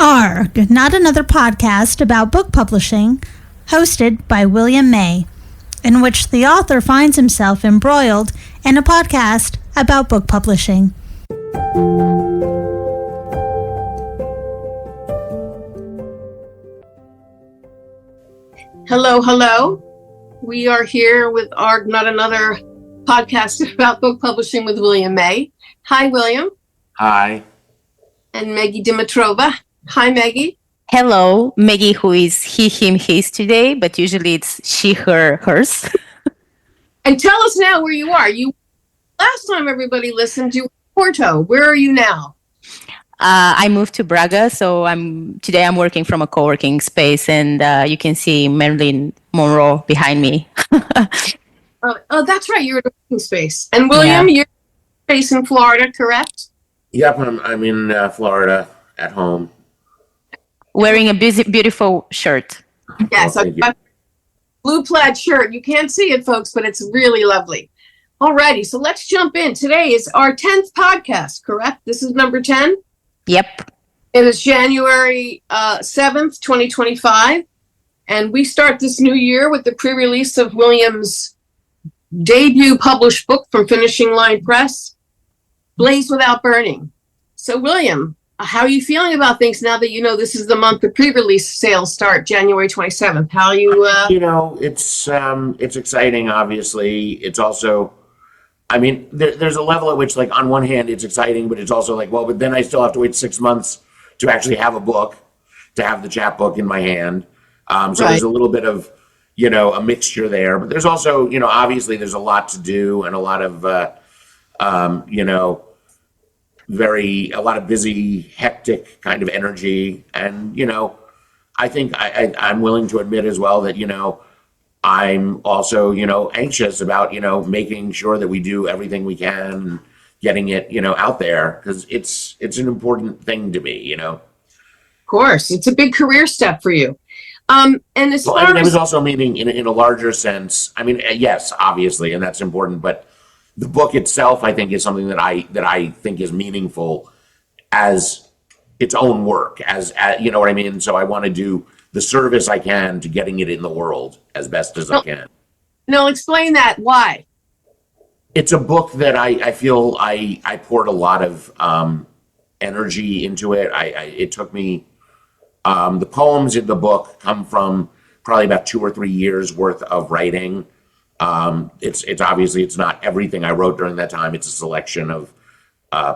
Arg, not another podcast about book publishing, hosted by William May, in which the author finds himself embroiled in a podcast about book publishing. Hello, hello. We are here with Arg, not another podcast about book publishing with William May. Hi, William. Hi. And Meggie Dimitrova. Hi, Meggie. Hello, Meggie, who is he, him, his today, but usually it's she, her, hers. And tell us now where you are. Last time everybody listened, you were in Porto. Where are you now? I moved to Braga, so today I'm working from a co-working space, and you can see Marilyn Monroe behind me. Oh, that's right. You're in a working space. And William, You're based in Florida, correct? Yep, I'm in Florida at home. Wearing a beautiful shirt. Yes, Oh, a blue plaid shirt. You can't see it, folks, but it's really lovely. Alrighty, so let's jump in. Today is our 10th podcast, correct? This is number 10? Yep. It is January 7th, 2025, and we start this new year with the pre-release of William's debut published book from Finishing Line Press, Blaze Without Burning. So, William, how are you feeling about things now that you know this is the month the pre-release sales start, January 27th? How are you? It's exciting, obviously. It's also, there's a level at which, like, on one hand, it's exciting, but it's also like, well, but then I still have to wait 6 months to actually have a book, to have the chapbook in my hand. So There's a little bit of, a mixture there. But there's also, obviously there's a lot to do and a lot of, a lot of busy, hectic kind of energy. And, I think I'm willing to admit as well that, I'm also, anxious about, making sure that we do everything we can, and getting it, out there, because it's an important thing to me, Of course, it's a big career step for you. And as far as... it was also meaning in a larger sense. Yes, obviously, and that's important, but the book itself, I think, is something that I think is meaningful as its own work, as you know what I mean? So I want to do the service I can to getting it in the world as best as I can. No, explain that. Why? It's a book that I feel I poured a lot of energy into it. It took me, the poems in the book come from probably about 2 or 3 years worth of writing. It's obviously, it's not everything I wrote during that time. It's a selection of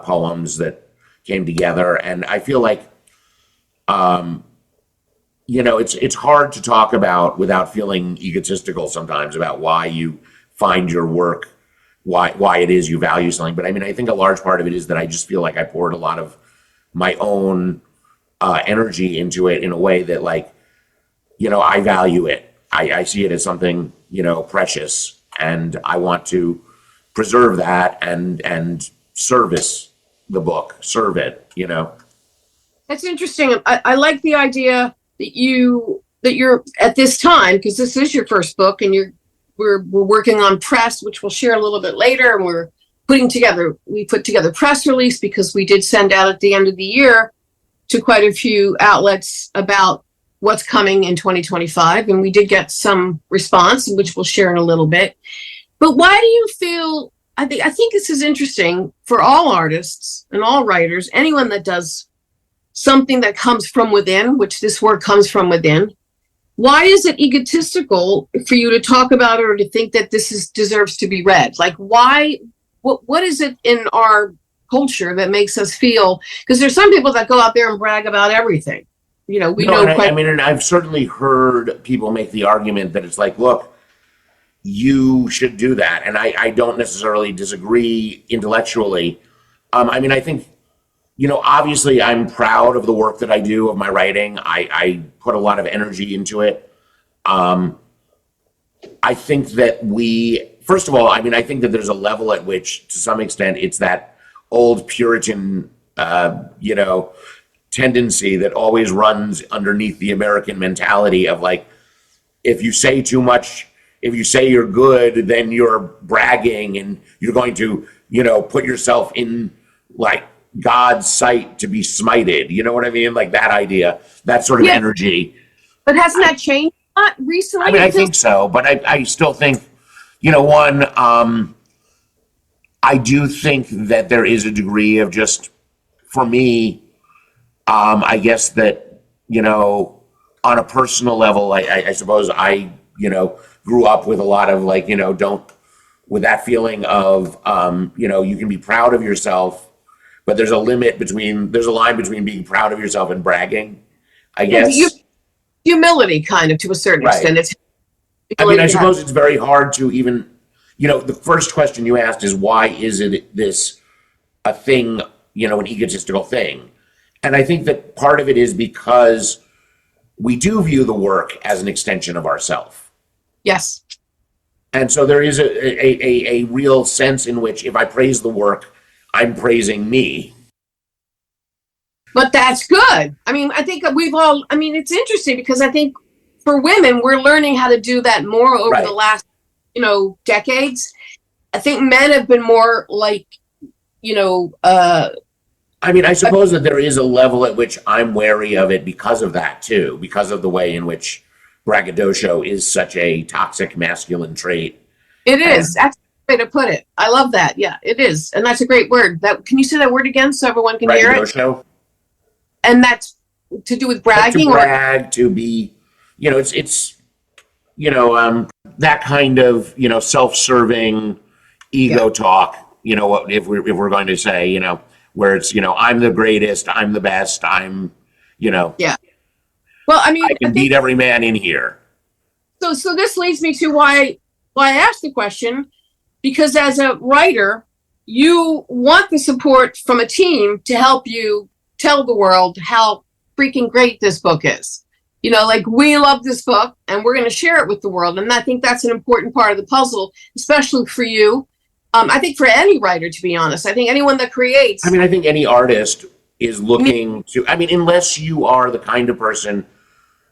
poems that came together. And I feel like, it's hard to talk about without feeling egotistical sometimes about why you find your work, why it is you value something. But I think a large part of it is that I just feel like I poured a lot of my own energy into it in a way that, like, I value it. I see it as something, precious, and I want to preserve that and service the book, serve it, That's interesting. I like the idea that you're at this time, because this is your first book, and we're working on press, which we'll share a little bit later, and we put together press release because we did send out at the end of the year to quite a few outlets about what's coming in 2025, and we did get some response, which we'll share in a little bit. But why do you feel, I think this is interesting for all artists and all writers, anyone that does something that comes from within, which this work comes from within. Why is it egotistical for you to talk about it or to think that this deserves to be read? Like, why, what is it in our culture that makes us feel, because there's some people that go out there and brag about everything. And I've certainly heard people make the argument that it's like, look, you should do that. And I don't necessarily disagree intellectually. I think, obviously I'm proud of the work that I do, of my writing. I put a lot of energy into it. I think that first of all, I think that there's a level at which, to some extent, it's that old Puritan, tendency that always runs underneath the American mentality of, like, if you say too much, if you say you're good, then you're bragging and you're going to, put yourself in, like, God's sight to be smited. You know what I mean? Like that idea, that sort of energy. But hasn't that changed a lot recently? I mean, I think so, but I still think, I do think that there is a degree of just, for me, I guess that, on a personal level, I suppose I, grew up with a lot of like, with that feeling of, you can be proud of yourself, but there's a line between being proud of yourself and bragging, I guess. Humility, kind of, to a certain extent. I suppose it's very hard to even, the first question you asked is, why is it this a thing, an egotistical thing? And I think that part of it is because we do view the work as an extension of ourselves. Yes. And so there is a real sense in which if I praise the work, I'm praising me. But that's good. I mean, I think it's interesting because I think for women, we're learning how to do that more over the last, decades. I think men have been more like, I suppose that there is a level at which I'm wary of it because of that too, because of the way in which braggadocio is such a toxic masculine trait. It is. That's the way to put it. I love that. Yeah, it is. And that's a great word. Can you say that word again so everyone can hear it? And that's to do with bragging? To brag, to be, it's that kind of, self-serving ego talk, if we're going to say, where it's, I'm the greatest, I'm the best, I'm, Yeah. Well, I can beat every man in here. So this leads me to why I asked the question, because as a writer, you want the support from a team to help you tell the world how freaking great this book is. We love this book and we're going to share it with the world. And I think that's an important part of the puzzle, especially for you. I think for any writer, to be honest, I think anyone that creates. I think any artist is looking to, unless you are the kind of person,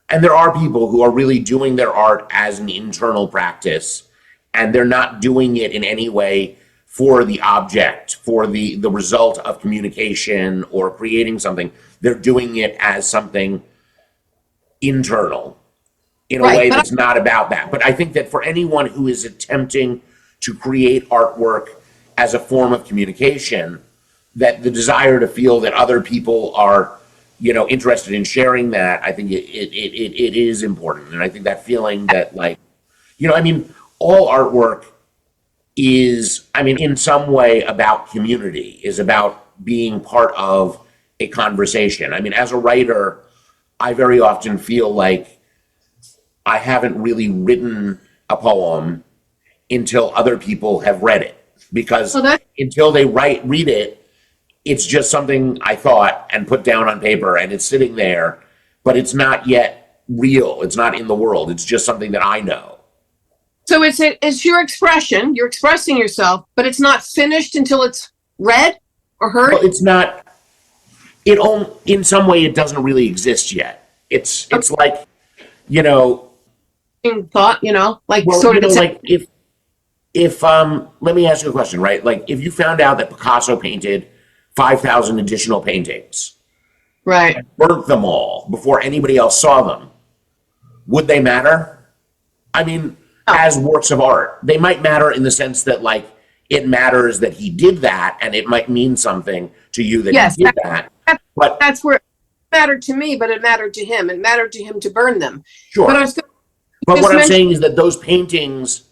and there are people who are really doing their art as an internal practice, and they're not doing it in any way for the object, for the result of communication or creating something. They're doing it as something internal in a way that's not about that. But I think that for anyone who is attempting to create artwork as a form of communication, that the desire to feel that other people are, interested in sharing that, I think it is important. And I think that feeling that all artwork is, in some way about community, is about being part of a conversation. As a writer, I very often feel like I haven't really written a poem until other people have read it, because until they read it, it's just something I thought and put down on paper, and it's sitting there, but it's not yet real. It's not in the world. It's just something that I know. So it's your expression. You're expressing yourself, but it's not finished until it's read or heard. Well, it's not. In some way, it doesn't really exist yet. It's like, thought, if let me ask you a question, right? Like, if you found out that Picasso painted 5,000 additional paintings, right, and burnt them all before anybody else saw them, would they matter? As works of art, they might matter in the sense that, like, it matters that he did that, and it might mean something to you that he did that. But that's where it mattered to me, but it mattered to him. It mattered to him to burn them. Sure. But what I'm saying is that those paintings,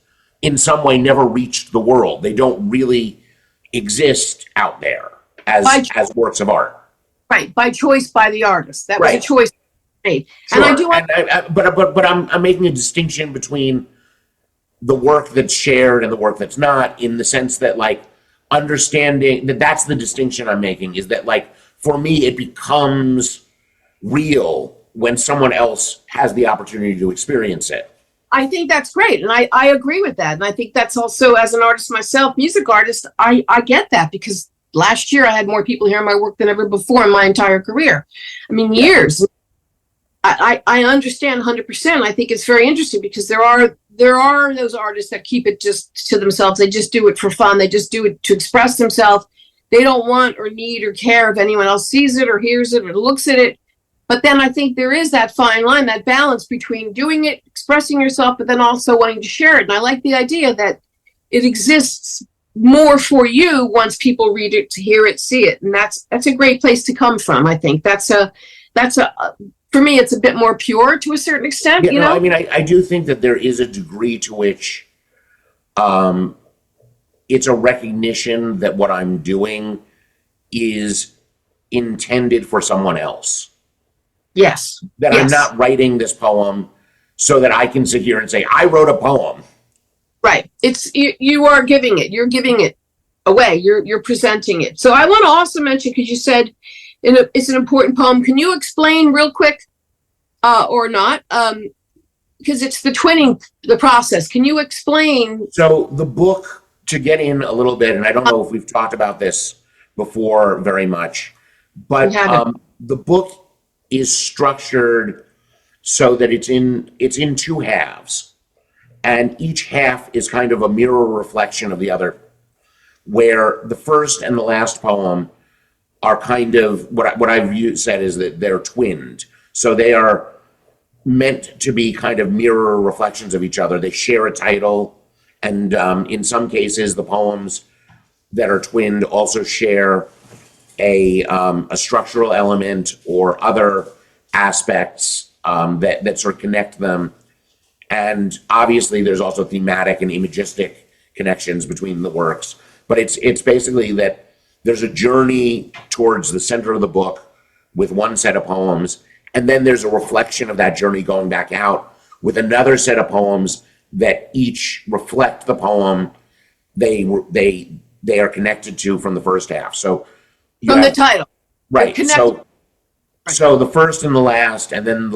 in some way, never reached the world. They don't really exist out there as works of art. Right, by choice by the artist. That was a choice made. Sure. And but I'm making a distinction between the work that's shared and the work that's not, in the sense that, like, understanding that's the distinction I'm making, is that, like, for me, it becomes real when someone else has the opportunity to experience it. I think that's great. And I agree with that. And I think that's also, as an artist myself, music artist, I get that, because last year I had more people hearing my work than ever before in my entire career. Years. I understand 100%. I think it's very interesting, because there are those artists that keep it just to themselves. They just do it for fun. They just do it to express themselves. they don't want or need or care if anyone else sees it or hears it or looks at it. But then I think there is that fine line, that balance between doing it, expressing yourself, but then also wanting to share it. And I like the idea that it exists more for you once people read it, to hear it, see it. And that's a great place to come from. I think that's for me, it's a bit more pure to a certain extent, Yeah, you know? I mean, I do think that there is a degree to which it's a recognition that what I'm doing is intended for someone else. Yes. That yes. I'm not writing this poem so that I can sit here and say, I wrote a poem. Right. It's you are giving it. You're giving it away. You're presenting it. So I want to also mention, because you said it's an important poem. Can you explain real quick, or not? Because it's the twinning, the process. Can you explain? So the book, to get in a little bit, and I don't know if we've talked about this before very much, but the book is structured so that it's in two halves, and each half is kind of a mirror reflection of the other, where the first and the last poem are kind of what I've said is that they're twinned. So they are meant to be kind of mirror reflections of each other. They share a title, and in some cases, the poems that are twinned also share a structural element or other aspects that sort of connect them. And obviously, there's also thematic and imagistic connections between the works. But it's basically that there's a journey towards the center of the book with one set of poems, and then there's a reflection of that journey going back out with another set of poems that each reflect the poem they are connected to from the first half. So From the title. right. So the first and the last, and then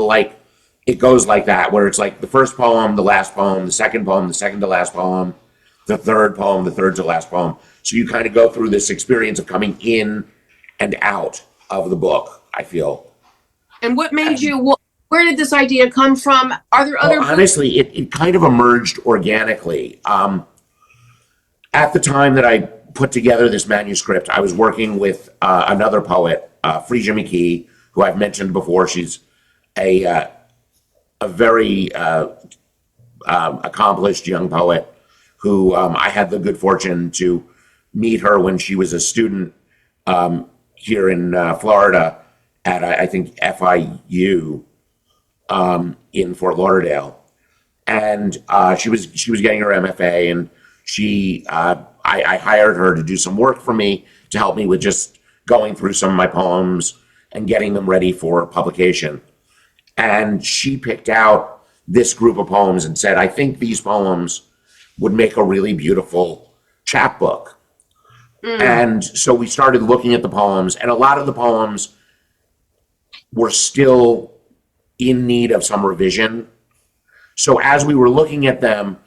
it goes like that, where it's like the first poem, the last poem, the second to last poem, the third poem, the third to last poem. So you kind of go through this experience of coming in and out of the book, I feel. And what made you, where did this idea come from? Are there other books? Honestly, it kind of emerged organically. At the time that I put together this manuscript, I was working with another poet, Frisia McKee, who I've mentioned before. She's a very accomplished young poet who I had the good fortune to meet her when she was a student here in Florida at, I think, FIU in Fort Lauderdale. And she was getting her MFA, and I hired her to do some work for me to help me with just going through some of my poems and getting them ready for publication. And she picked out this group of poems and said, I think these poems would make a really beautiful chapbook. And so we started looking at the poems, and a lot of the poems were still in need of some revision. So as we were looking at them,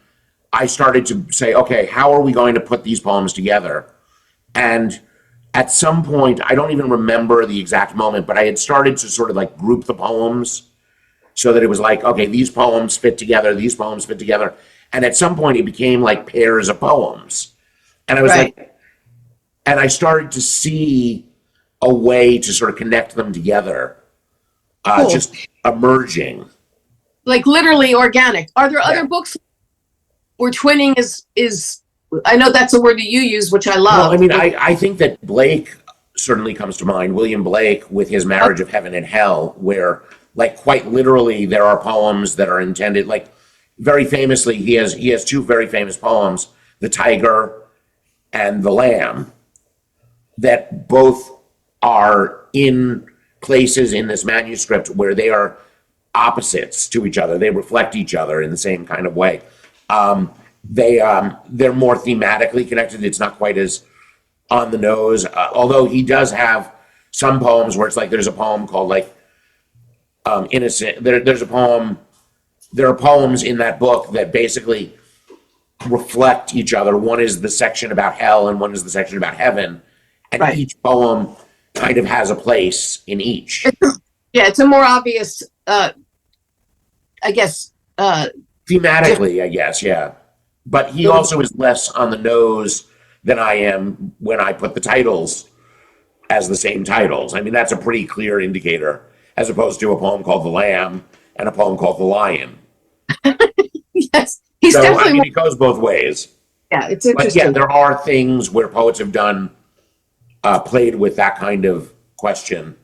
I started to say, okay, how are we going to put these poems together? And at some point, I don't even remember the exact moment, but I had started to sort of group the poems so that it was like, okay, these poems fit together, these poems fit together. And at some point, it became like pairs of poems. And I was and I started to see a way to sort of connect them together, just emerging. Like literally organic. Are there other books where twinning is, I know that's a word that you use, which I love. Well, I mean, I think that Blake certainly comes to mind, William Blake, with his Marriage of Heaven and Hell, where quite literally there are poems that are intended, very famously, he has two very famous poems, The Tiger and The Lamb, that both are in places in this manuscript where they are opposites to each other. They reflect each other in the same kind of way. They're more thematically connected. It's not quite as on the nose, although he does have some poems where it's there's a poem called Innocent. There's a poem. There are poems in that book that basically reflect each other. One is the section about hell, and one is the section about heaven. And each poem kind of has a place in each. It's a more obvious, I guess. Thematically, I guess, yeah. But he also is less on the nose than I am when I put the titles as the same titles. I mean, that's a pretty clear indicator, as opposed to a poem called The Lamb and a poem called The Lion. Yes, he's So, definitely. I mean, it goes both ways. Yeah, it's But interesting. yeah, there are things where poets have done, played with that kind of question.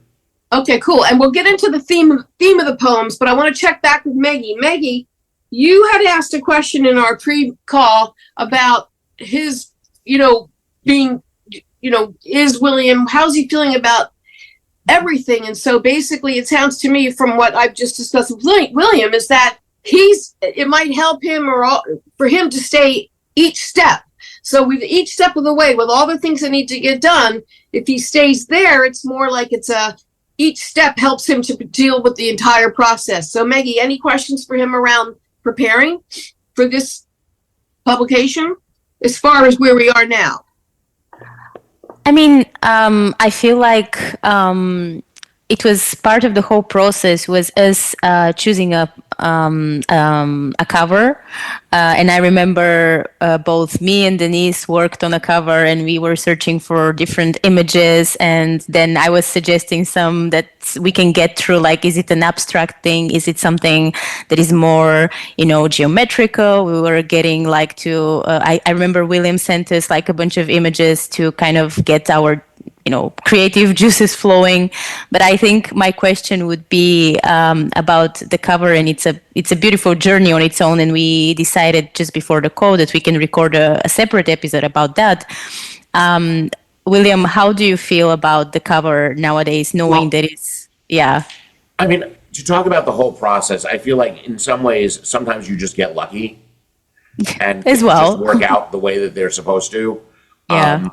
Okay, cool. And we'll get into the theme of the poems, but I want to check back with Meggie. Meggie, you had asked a question in our pre-call about his, being, is William, how's he feeling about everything? And so basically it sounds to me from what I've just discussed with William is that it might help him for him to stay each step. So with each step of the way, with all the things that need to get done, if he stays there, it's more like each step helps him to deal with the entire process. So Meggie, any questions for him around preparing for this publication as far as where we are now? I mean, I feel like it was part of the whole process was us choosing a cover. And I remember both me and Denise worked on a cover, and we were searching for different images. And then I was suggesting some that we can get through, like, is it an abstract thing? Is it something that is more, geometrical? We were getting like I remember William sent us like a bunch of images to kind of get our creative juices flowing. But I think my question would be about the cover, and it's a beautiful journey on its own. And we decided just before the call that we can record a separate episode about that. William, how do you feel about the cover nowadays, knowing that it's, I mean, to talk about the whole process, I feel like in some ways, sometimes you just get lucky and as well just work out the way that they're supposed to. Yeah.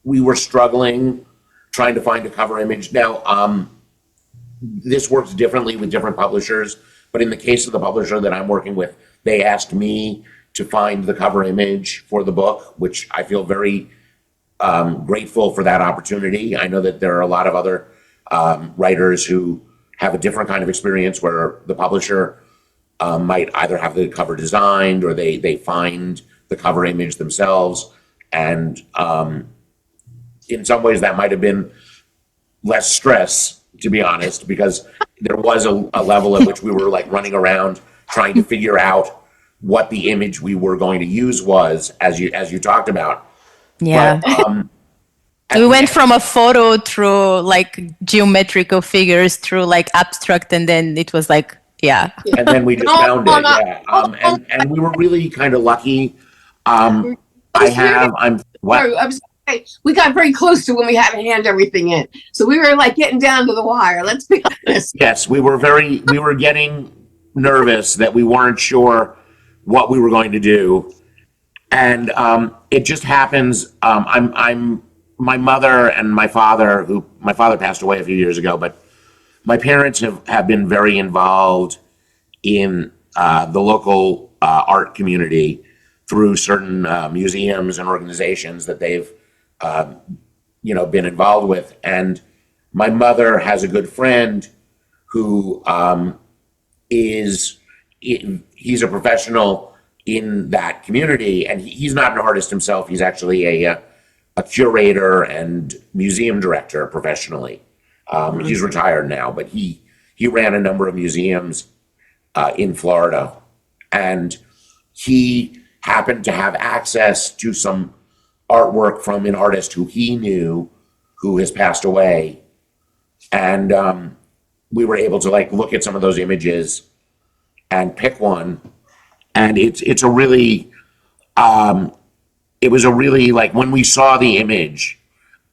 We were struggling trying to find a cover image. Now, this works differently with different publishers, but in the case of the publisher that I'm working with, they asked me to find the cover image for the book, which I feel very grateful for that opportunity. I know that there are a lot of other writers who have a different kind of experience where the publisher might either have the cover designed or they find the cover image themselves. And in some ways that might have been less stress, to be honest, because there was a level at which we were like running around trying to figure out what the image we were going to use was, as you talked about. Yeah. But, we went from a photo through like geometrical figures through like abstract, and then it was like, yeah. And then we just found it, yeah. And we were really kind of lucky. I'm what? Sorry, I was say, we got very close to when we had to hand everything in. So we were like getting down to the wire. Let's be honest. Yes, we were getting nervous that we weren't sure what we were going to do. And it just happens. My mother and my father, my father passed away a few years ago, but my parents have been very involved in the local art community through certain museums and organizations that they've been involved with. And my mother has a good friend who he's a professional in that community, and he's not an artist himself. He's actually a curator and museum director professionally. He's retired now, but he ran a number of museums in Florida, and he happened to have access to some artwork from an artist who he knew who has passed away. And we were able to like look at some of those images and pick one. And it's a really, it was a really, like, when we saw the image,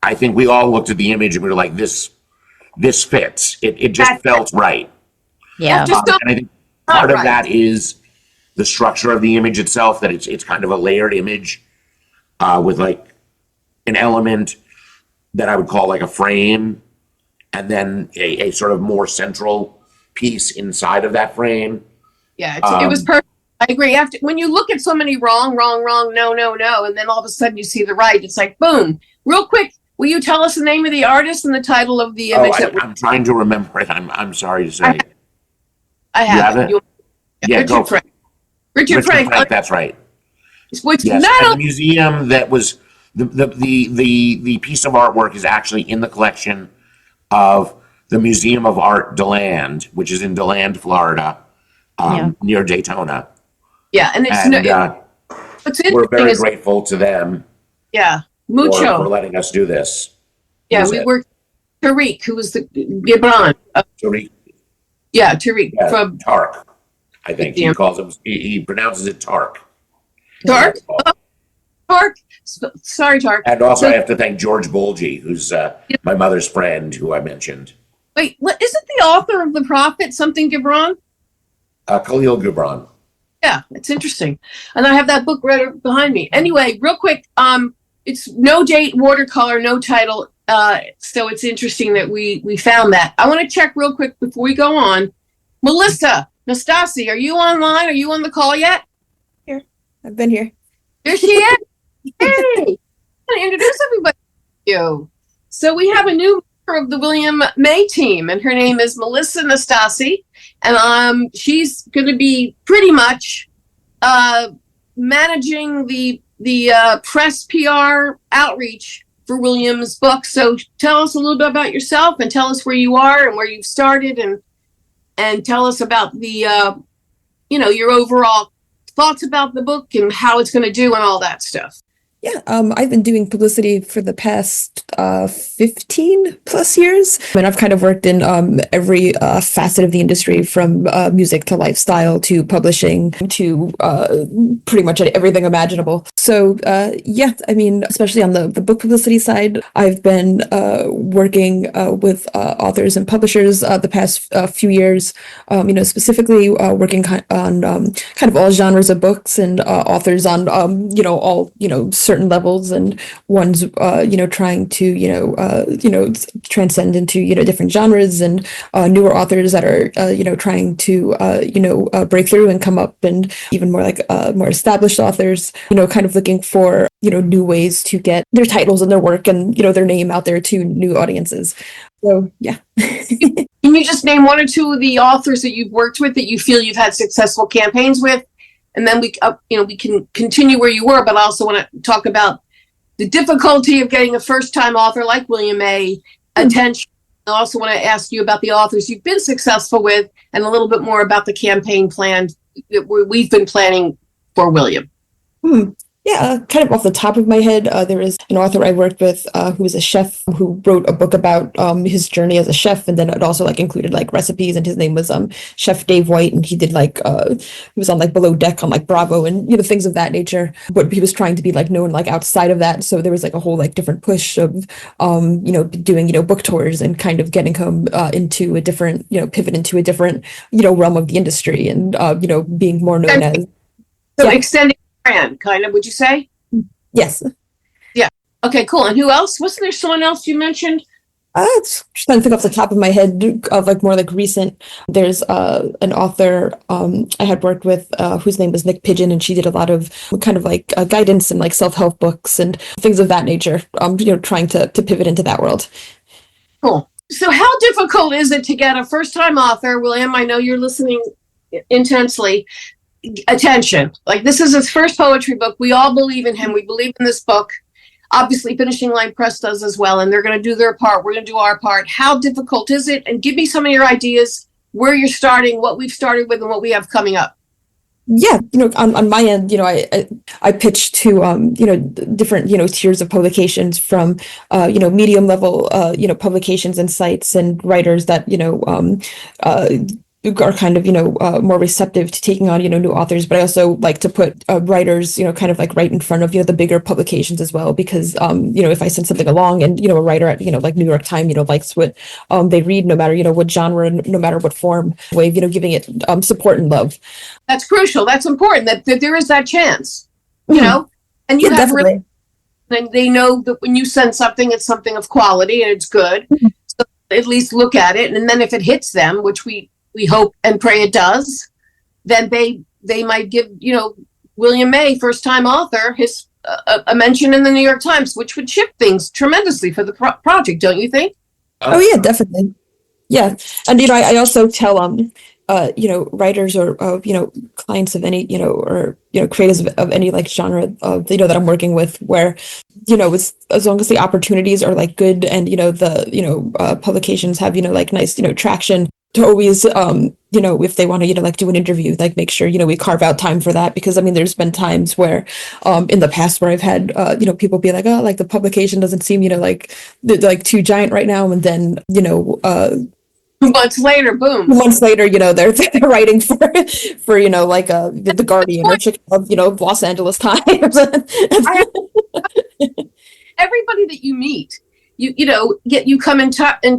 I think we all looked at the image and we were like, this fits. It just felt right. Yeah. And I think part of that is the structure of the image itself, that it's kind of a layered image with like an element that I would call like a frame, and then a sort of more central piece inside of that frame. Yeah, it was perfect. I agree. When you look at so many wrong, no, and then all of a sudden you see the right, it's like, boom. Real quick, will you tell us the name of the artist and the title of the image? I'm trying to remember it. I'm sorry to say. I have it. Yeah, Richard Frank. Richard Frank. That's right. Which yes, not and the museum that was The piece of artwork is actually in the collection of the Museum of Art DeLand, which is in DeLand, Florida, near Daytona. Yeah, and what's we're interesting very is, grateful to them mucho. for letting us do this. Yeah, we worked Tariq, who was the Gibran. Tariq. Yeah, Tariq from Tark. I think he calls him. He pronounces it Tark. Tark. Tark. Sorry, Tark. And also, I have to thank George Bolgi, who's my mother's friend, who I mentioned. Wait, what isn't the author of The Prophet something Gibran? Khalil Gibran. Yeah, it's interesting, and I have that book right behind me. Anyway, real quick, it's no date, watercolor, no title. So it's interesting that we found that. I want to check real quick before we go on. Melissa Nastasi, are you online? Are you on the call yet? Here, I've been here. There she is. Hey, I'm going to introduce everybody to you. So we have a new member of the William May team, and her name is Melissa Nastasi, and she's going to be pretty much managing the press PR outreach for William's book. So tell us a little bit about yourself, and tell us where you are and where you've started, and tell us about the your overall thoughts about the book and how it's going to do and all that stuff. Yeah, I've been doing publicity for the past 15 plus years. And I've kind of worked in every facet of the industry, from music to lifestyle to publishing to pretty much everything imaginable. So yeah, I mean, especially on the book publicity side, I've been working with authors and publishers the past few years, specifically working on kind of all genres of books and authors on, all, certain levels, and ones trying to transcend into different genres, and newer authors that are trying to break through and come up, and even more like more established authors kind of looking for new ways to get their titles and their work and their name out there to new audiences. So yeah. Can you just name one or two of the authors that you've worked with that you feel you've had successful campaigns with? And then we can continue where you were, but I also want to talk about the difficulty of getting a first-time author like William May attention. I also want to ask you about the authors you've been successful with, and a little bit more about the campaign plan that we've been planning for William. Yeah, kind of off the top of my head, there is an author I worked with who was a chef who wrote a book about his journey as a chef, and then it also included recipes, and his name was Chef Dave White, and he did he was on Below Deck on Bravo and things of that nature. But he was trying to be known outside of that, so there was a whole different push of doing book tours and kind of getting him into a different pivot into a different realm of the industry, and being more known as extending brand, kind of, would you say? Yes. Yeah. Okay, cool. And who else? Wasn't there someone else you mentioned? Just trying to think off the top of my head of more recent. There's an author I had worked with whose name was Nick Pigeon, and she did a lot of kind of guidance and self-help books and things of that nature. Trying to pivot into that world. Cool. So how difficult is it to get a first-time author, William? I know you're listening intensely. Attention. This is his first poetry book. We all believe in him. We believe in this book. Obviously, Finishing Line Press does as well, and they're going to do their part. We're going to do our part. How difficult is it? And give me some of your ideas, where you're starting, what we've started with, and what we have coming up. Yeah, on my end, I pitched to different tiers of publications, from medium level publications and sites and writers that are kind of more receptive to taking on new authors, but I also like to put writers kind of right in front of the bigger publications as well, because if I send something along and a writer at New York Times likes what they read, no matter what genre, no matter what form, way of giving it support and love. That's crucial. That's important, that there is that chance, and you have definitely. And they know that when you send something, it's something of quality and it's good. So at least look at it, and then if it hits them, which we hope and pray it does, then they might give William May, first time author, his a mention in the New York Times, which would shift things tremendously for the project, don't you think? Oh yeah, definitely. Yeah, and I also tell writers or clients of any or creators of any like genre of that I'm working with, where it's, as long as the opportunities are like good and the publications have like nice traction, to always if they want to like do an interview, like make sure we carve out time for that, because I mean there's been times where in the past where I've had people be like, oh, like the publication doesn't seem like too giant right now, and then months later, boom. Months later, they're writing for like the Guardian or Chicago, Los Angeles Times. Everybody that you meet, you come in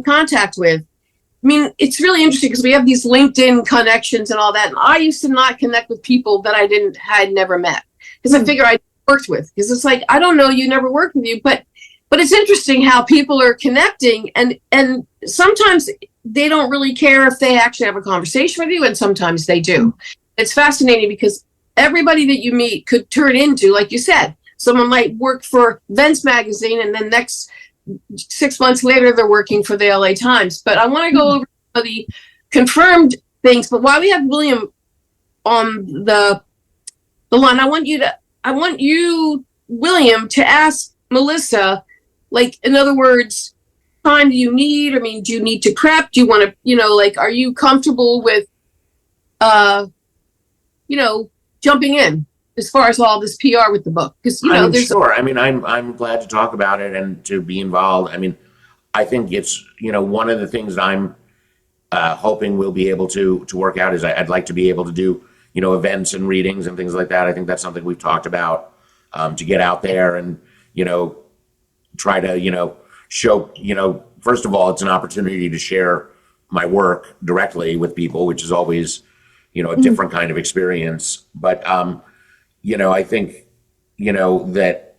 contact with. I mean, it's really interesting because we have these LinkedIn connections and all that. And I used to not connect with people that I had never met, because I figure I worked with, because it's like, I don't know, you, never worked with you, but it's interesting how people are connecting, and sometimes they don't really care if they actually have a conversation with you, and sometimes they do. It's fascinating because everybody that you meet could turn into, like you said, someone might work for Vents magazine, and then next 6 months later they're working for the LA Times. But I want to go over the confirmed things. But while we have William on the line, I want you, William, to ask Melissa, like, in other words, time do you need? I mean, do you need to prep? Do you want to, are you comfortable with, jumping in as far as all this PR with the book? Because, there's sure. I mean, I'm glad to talk about it and to be involved. I mean, I think it's, one of the things I'm hoping we'll be able to work out is I'd like to be able to do, events and readings and things like that. I think that's something we've talked about, to get out there and, try to, show, first of all, it's an opportunity to share my work directly with people, which is always, a different kind of experience. But, I think, that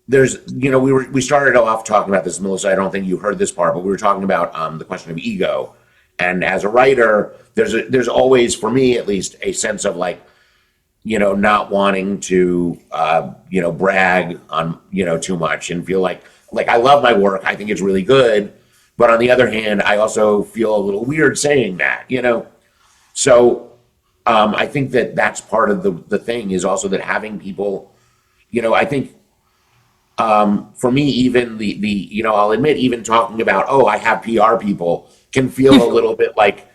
there's, we started off talking about this, Melissa, I don't think you heard this part, but we were talking about the question of ego. And as a writer, there's always, for me at least, a sense of like, not wanting to, brag on, too much and feel like I love my work. I think it's really good. But on the other hand, I also feel a little weird saying that, So I think that's part of the thing, is also that having people, I think for me, even the I'll admit, even talking about, oh, I have PR people can feel a little bit like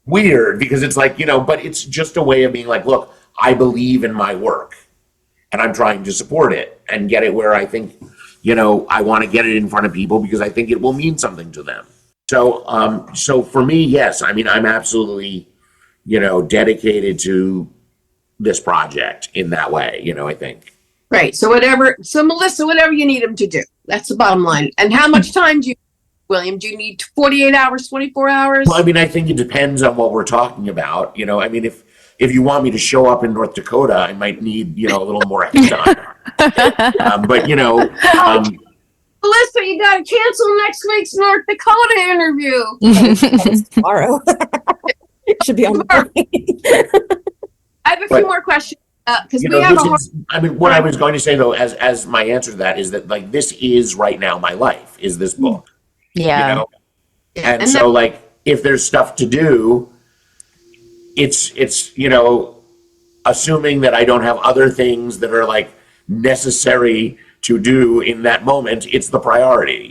weird, because it's like, but it's just a way of being like, look, I believe in my work and I'm trying to support it and get it where I think, I want to get it in front of people because I think it will mean something to them. So for me, yes, I mean, I'm absolutely, dedicated to this project in that way, I think. Right. So Melissa, whatever you need them to do, that's the bottom line. And how much time do you, William, do you need 48 hours, 24 hours? Well, I mean, I think it depends on what we're talking about. I mean, if you want me to show up in North Dakota, I might need, a little more time. But, Melissa, you got to cancel next week's North Dakota interview. Tomorrow. Should be on the I have a few more questions. Because we have what I was going to say, though, as my answer to that is that, like, this is right now my life, is this book. Yeah. And so, like, if there's stuff to do, it's assuming that I don't have other things that are, like, necessary to do in that moment, it's the priority,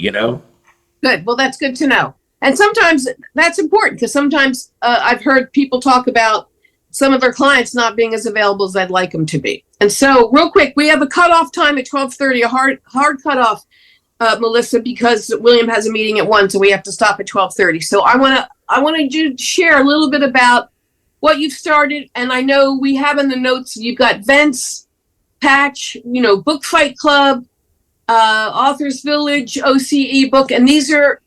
Good. Well, that's good to know. And sometimes that's important, because sometimes I've heard people talk about some of their clients not being as available as I'd like them to be. And so real quick, we have a cutoff time at 12:30, a hard cutoff, Melissa, because William has a meeting at 1, so we have to stop at 12:30. So I want you to share a little bit about what you've started. And I know we have in the notes, you've got Vents, Patch, Book Fight Club, Authors Village, OCE Book, and these are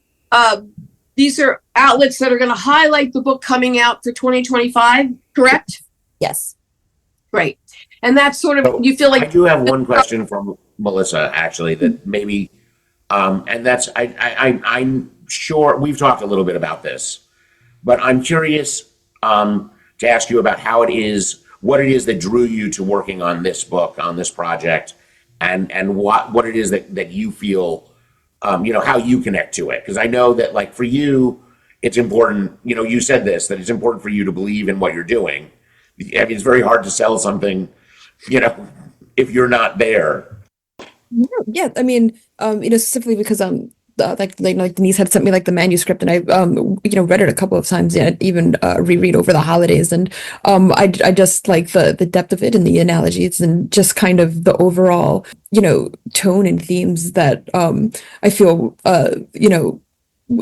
outlets that are going to highlight the book coming out for 2025, correct? Yes. Great. And that's sort of, you feel like... I do have one question from Melissa, actually, that maybe, and that's, I'm sure we've talked a little bit about this, but I'm curious to ask you about what it is that drew you to working on this book, on this project, and what it is that you feel, how you connect to it. Because I know that, like, for you, it's important, you said this, that it's important for you to believe in what you're doing. I mean, it's very hard to sell something, if you're not there. Yeah, I mean, specifically because like Denise had sent me like the manuscript, and I read it a couple of times, and even reread over the holidays, and I just like the depth of it and the analogies and just kind of the overall tone and themes that I feel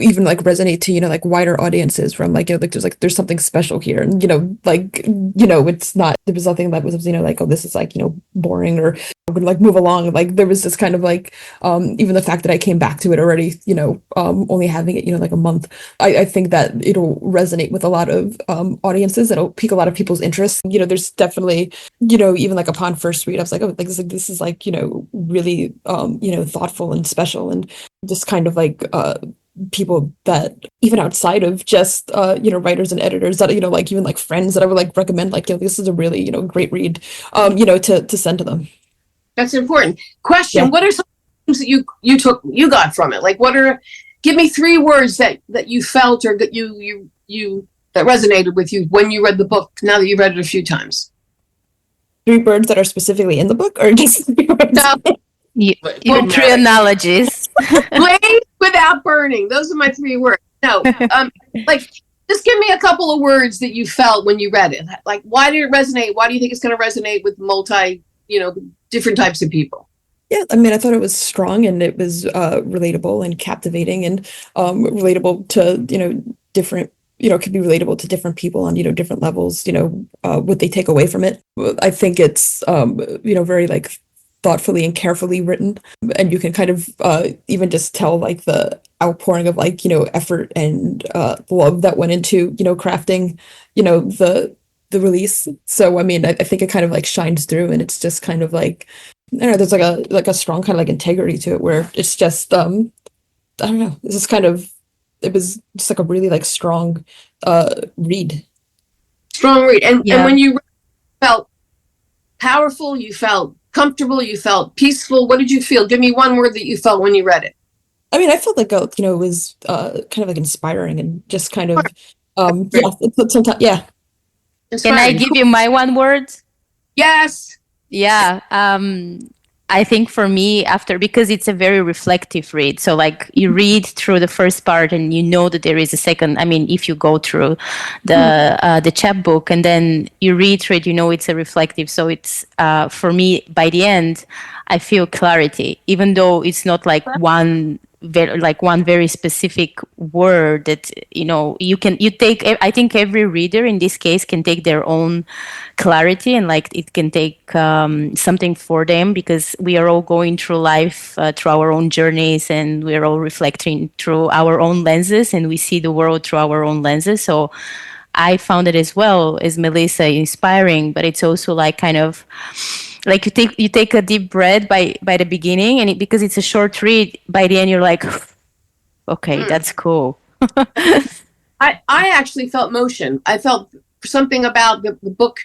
even like resonate to like wider audiences from like there's something special here, and it's not, there was nothing that was like, oh, this is like boring or would like move along. Like there was this kind of like even the fact that I came back to it already only having it like a month, I think that it'll resonate with a lot of audiences. It'll pique a lot of people's interest. There's definitely even like upon first read I was like, oh, like this is like really thoughtful and special, and just kind of like people that even outside of just writers and editors that like even like friends that I would like recommend, like this is a really great read to send to them. That's important. Question: yeah. What are some things that you got from it? Like, give me 3 words that you felt or that you that resonated with you when you read the book, now that you've read it a few times? 3 words that are specifically in the book, or just 3 words? No. Your 3 analogies. Blaze without burning. Those are my 3 words. No, like just give me a couple of words that you felt when you read it. Like, why did it resonate? Why do you think it's going to resonate with different types of people? Yeah, I mean, I thought it was strong, and it was relatable and captivating, and relatable to different. Could be relatable to different people on different levels. What they take away from it. I think it's very like thoughtfully and carefully written, and you can kind of even just tell like the outpouring of like effort and love that went into crafting the release. So I mean, I think it kind of like shines through, and it's just kind of like, I don't know, there's like a strong kind of like integrity to it, where it's just I don't know, this is kind of, it was just like a really like strong read. Strong read. And when you felt powerful, you felt comfortable, you felt peaceful, what did you feel? Give me 1 word that you felt when you read it. I mean, I felt like it was kind of like inspiring, and just kind of sometimes, yeah. Can I give you my 1 word? Yes. Yeah. I think for me, because it's a very reflective read. So like you read through the first part and that there is a second. I mean, if you go through the chapbook and then you read through it, it's a reflective. So it's for me, by the end, I feel clarity, even though it's not like one very specific word that you take. I think every reader in this case can take their own clarity, and like it can take something for them, because we are all going through life through our own journeys, and we're all reflecting through our own lenses, and we see the world through our own lenses. So I found it as well as Melissa inspiring, but it's also like kind of like you take a deep breath by the beginning, and because it's a short read, by the end you're like, okay, that's cool. I actually felt motion. I felt something about the book.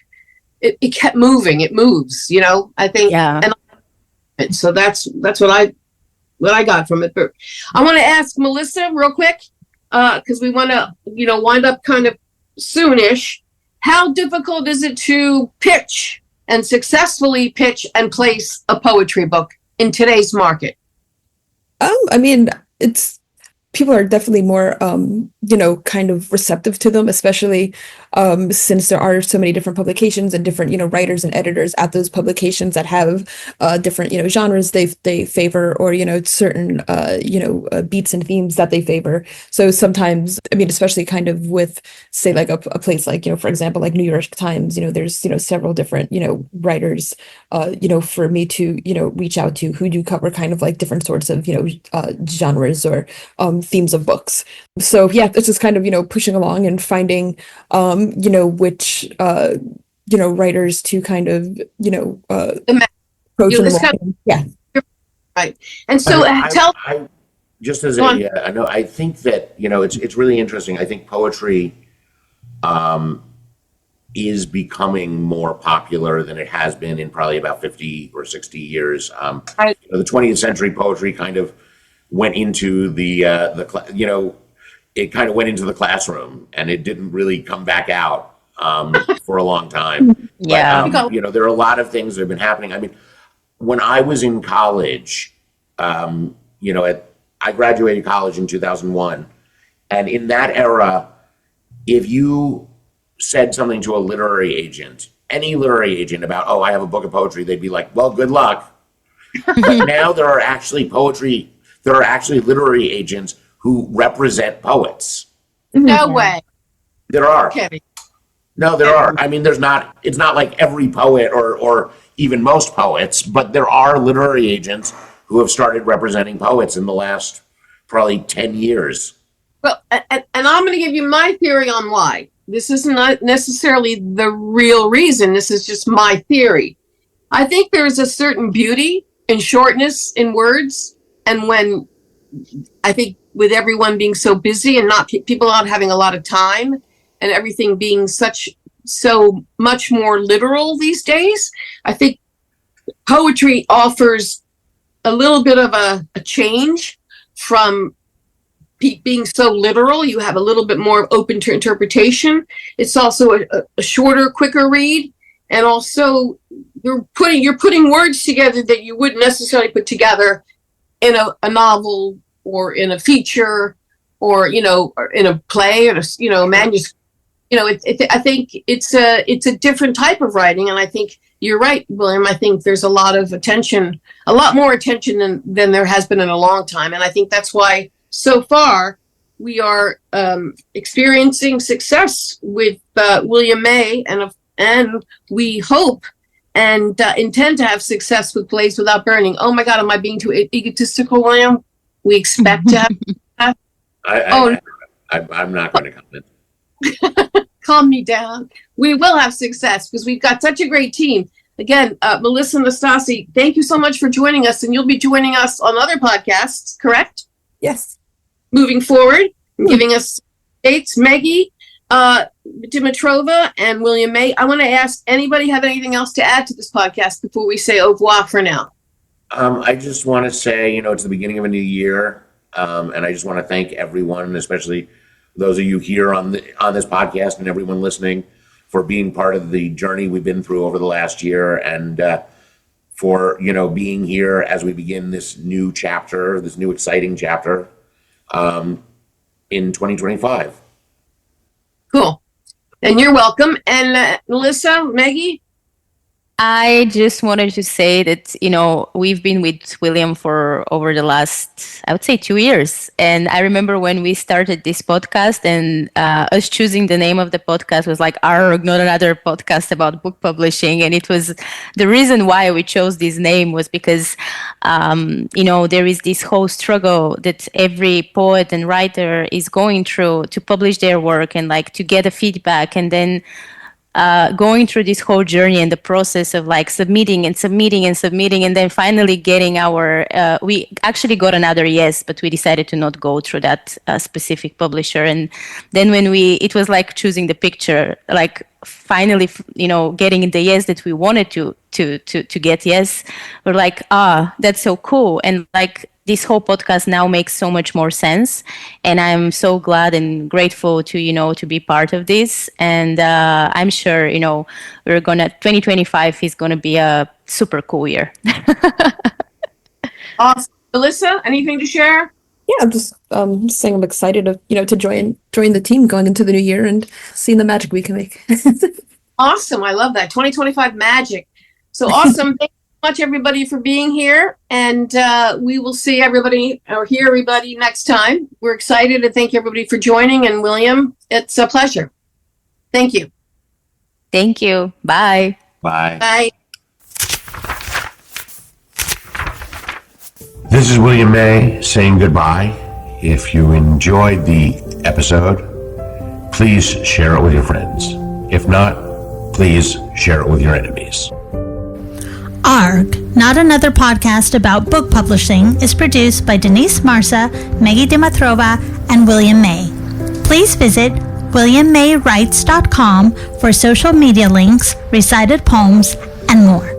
It kept moving. It moves. I think. Yeah. And so that's what I got from it. But I want to ask Melissa real quick, because we want to wind up kind of soonish. How difficult is it to pitch and successfully pitch and place a poetry book in today's market? I mean, people are definitely more, kind of receptive to them, especially since there are so many different publications and different, writers and editors at those publications that have different, genres they favor, or, certain, beats and themes that they favor. So sometimes, I mean, especially kind of with, say, like a place like, for example, like New York Times, there's, several different, writers, for me to, reach out to who do cover kind of like different sorts of, genres or themes of books. So yeah, it's just kind of pushing along and finding which writers to kind of approach them. Yeah, right. And so just as I know, I think that it's really interesting. I think poetry is becoming more popular than it has been in probably about 50 or 60 years. The 20th century poetry kind of went into the it kind of went into the classroom and it didn't really come back out for a long time. Yeah. But, there are a lot of things that have been happening. I mean, when I was in college, I graduated college in 2001. And in that era, if you said something to a literary agent, any literary agent about, I have a book of poetry, they'd be like, well, good luck. But now there are actually literary agents who represent poets. No way. There are. Okay. No, there are. I mean, it's not like every poet or even most poets, but there are literary agents who have started representing poets in the last probably 10 years. Well, and I'm going to give you my theory on why. This is not necessarily the real reason. This is just my theory. I think there is a certain beauty and shortness in words. And when I think with everyone being so busy and people not having a lot of time and everything being so much more literal these days, I think poetry offers a little bit of a change from being so literal. You have a little bit more open to interpretation. It's also a shorter, quicker read. And also you're putting words together that you wouldn't necessarily put together in a novel or in a feature or in a play or a manuscript. I think it's a different type of writing. And I think you're right, William. I think there's a lot more attention than there has been in a long time. And I think that's why so far we are experiencing success with William May, and we hope and intend to have success with Blaze Without Burning. Oh my God, am I being too egotistical, William? We expect to have. I'm not going to comment. Calm me down. We will have success because we've got such a great team. Again, Melissa Nastasi, thank you so much for joining us, and you'll be joining us on other podcasts, correct? Yes. Moving forward, and giving us dates. Meggie Dimitrova and William May. I want to ask, anybody have anything else to add to this podcast before we say au revoir for now? I just want to say, it's the beginning of a new year, and I just want to thank everyone, especially those of you here on this podcast and everyone listening, for being part of the journey we've been through over the last year, and for being here as we begin this new chapter, this new exciting chapter in 2025. Cool. And you're welcome. And Melissa, Meggie? I just wanted to say that, we've been with William for over the last, I would say, 2 years. And I remember when we started this podcast and us choosing the name of the podcast was like, not another podcast about book publishing. And it was the reason why we chose this name was because, there is this whole struggle that every poet and writer is going through to publish their work and to get a feedback, and then going through this whole journey and the process of submitting and then finally getting we actually got another yes, but we decided to not go through that specific publisher. And then when it was like choosing the picture, finally, getting the yes that we wanted to get yes, we're like, that's so cool. And this whole podcast now makes so much more sense, and I'm so glad and grateful to be part of this. And I'm sure 2025 is gonna be a super cool year. Awesome. Melissa, anything to share? Yeah, I'm just saying I'm excited to join the team going into the new year and seeing the magic we can make. Awesome. I love that. 2025 magic. So awesome. Thank you so much, everybody, for being here. And we will see everybody or hear everybody next time. We're excited to thank everybody for joining. And William, it's a pleasure. Thank you. Thank you. Bye. Bye. Bye. This is William May saying goodbye. If you enjoyed the episode, please share it with your friends. If not, please share it with your enemies. ARG, Not Another Podcast About Book Publishing, is produced by Denise Marsa, Meggie Dimitrova, and William May. Please visit WilliamMayWrites.com for social media links, recited poems, and more.